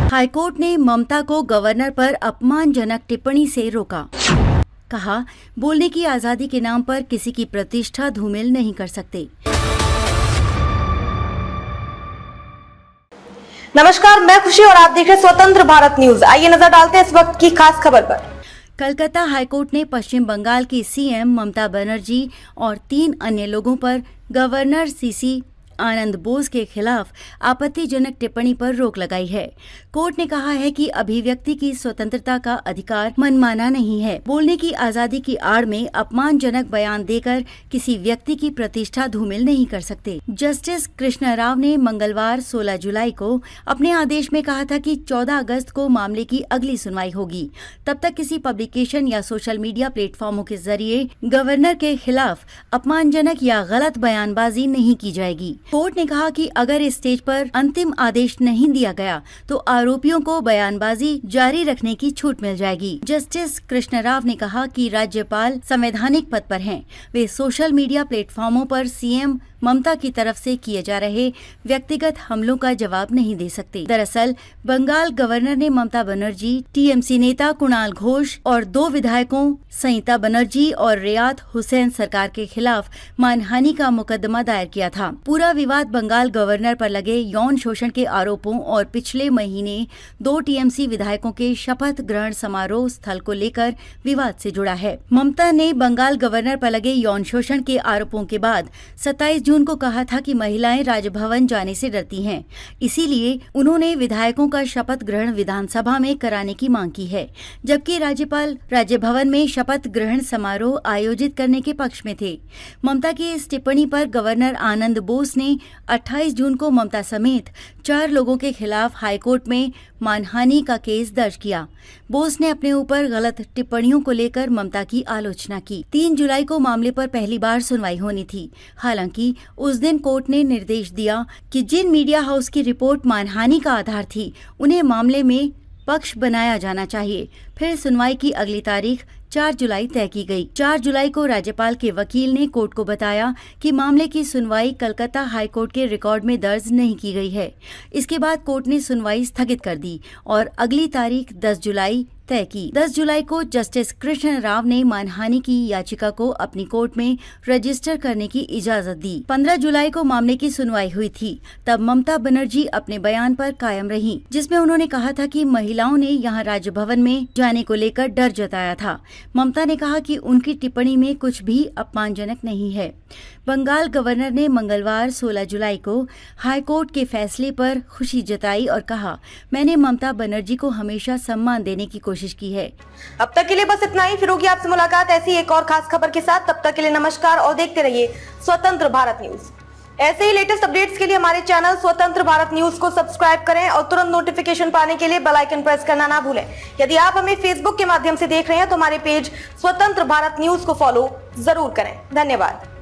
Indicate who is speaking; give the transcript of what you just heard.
Speaker 1: High court ने ममता को governor पर अपमानजनक टिप्पणी से रोका। कहा, बोलने की आजादी के नाम पर किसी की प्रतिष्ठा धूमिल नहीं कर सकते।
Speaker 2: नमस्कार, मैं खुशी और आप देख रहे हैं स्वतंत्र भारत न्यूज। आइए नजर डालते हैं इस वक्त की खास खबर पर।
Speaker 1: कलकत्ता हाईकोर्ट ने पश्चिम बंगाल की सीएम ममता बनर्जी और 3 अन्य लोगों पर गवर्नर सीसी आनंद बोस के खिलाफ आपत्तिजनक टिप्पणी पर रोक लगाई है। कोर्ट ने कहा है कि अभिव्यक्ति की स्वतंत्रता का अधिकार मनमाना नहीं है। बोलने की आजादी की आड़ में अपमानजनक बयान देकर किसी व्यक्ति की प्रतिष्ठा धूमिल नहीं कर सकते। जस्टिस कृष्णा राव ने मंगलवार 16 जुलाई को अपने आदेश में कहा था कि 14 अगस्त को मामले की अगली सुनवाई होगी। तब तक किसी पब्लिकेशन या सोशल मीडिया प्लेटफॉर्मों के जरिए गवर्नर के खिलाफ अपमानजनक या गलत बयानबाजी नहीं की जाएगी। कोर्ट ने कहा कि अगर इस स्टेज पर अंतिम आदेश नहीं दिया गया तो आरोपियों को बयानबाजी जारी रखने की छूट मिल जाएगी। जस्टिस कृष्ण राव ने कहा कि राज्यपाल संवैधानिक पद पर हैं। वे सोशल मीडिया प्लेटफॉर्मों पर सीएम ममता की तरफ से किए जा रहे व्यक्तिगत हमलों का जवाब नहीं दे सकते। दरअसल बंगाल गवर्नर ने ममता बनर्जी, टीएमसी नेता कुणाल घोष और 2 विधायकों संहिता बनर्जी और रियात हुसैन सरकार के खिलाफ मानहानि का मुकदमा दायर किया था। पूरा विवाद बंगाल गवर्नर पर लगे यौन शोषण के आरोपों और पिछले महीने 2 टीएमसी विधायकों के शपथ ग्रहण समारोह स्थल को लेकर विवाद से जुड़ा है। ममता ने बंगाल गवर्नर पर लगे यौन शोषण के आरोपों के बाद 27 जून को कहा था कि महिलाएं राजभवन जाने से डरती हैं। इसीलिए उन्होंने विधायकों का शपथ ग्रहण विधानसभा में कराने की मांग की है, जबकि राज्यपाल राजभवन में शपथ ग्रहण समारोह आयोजित करने के पक्ष में थे। ममता की इस टिप्पणी पर गवर्नर आनंद बोस ने 28 जून को ममता समेत 4 लोगों के खिलाफ हाईकोर्ट में मानहानि का केस दर्ज किया। बोस ने अपने ऊपर गलत टिप्पणियों को लेकर ममता की आलोचना की। 3 जुलाई को मामले पर पहली बार सुनवाई होनी थी। हालांकि उस दिन कोर्ट ने निर्देश दिया कि जिन मीडिया हाउस की रिपोर्ट मानहानि का आधार थी, उन्हें मामले में पक्ष बनाया जाना चाहिए। फिर सुनवाई की अगली तारीख 4 जुलाई तय की गई। 4 जुलाई को राज्यपाल के वकील ने कोर्ट को बताया कि मामले की सुनवाई कलकत्ता हाईकोर्ट के रिकॉर्ड में दर्ज नहीं की गई है। इसके बाद कोर्ट ने सुनवाई स्थगित कर दी और अगली तारीख 10 जुलाई तय की। 10 जुलाई को जस्टिस कृष्ण राव ने मानहानि की याचिका को अपनी कोर्ट में रजिस्टर करने की इजाजत दी। 15 जुलाई को मामले की सुनवाई हुई थी। तब ममता बनर्जी अपने बयान पर कायम रही, जिसमें उन्होंने कहा था कि महिलाओं ने यहां राजभवन में जाने को लेकर डर जताया था। ममता ने कहा कि उनकी टिप्पणी में कुछ भी अपमानजनक नहीं है। बंगाल गवर्नर ने मंगलवार 16 जुलाई को हाईकोर्ट के फैसले पर खुशी जताई और कहा, मैंने ममता बनर्जी को हमेशा सम्मान देने की कोशिश की है।
Speaker 2: अब तक के लिए बस इतना ही। फिर होगी आपसे मुलाकात ऐसी एक और खास खबर के साथ। तब तक के लिए नमस्कार और देखते रहिए स्वतंत्र भारत न्यूज। ऐसे ही लेटेस्ट अपडेट्स के लिए हमारे चैनल स्वतंत्र भारत न्यूज को सब्सक्राइब करें और तुरंत नोटिफिकेशन पाने के लिए बेल आइकन प्रेस करना ना भूलें। यदि आप हमें फेसबुक के माध्यम से देख रहे हैं तो हमारे पेज स्वतंत्र भारत न्यूज को फॉलो जरूर करें। धन्यवाद।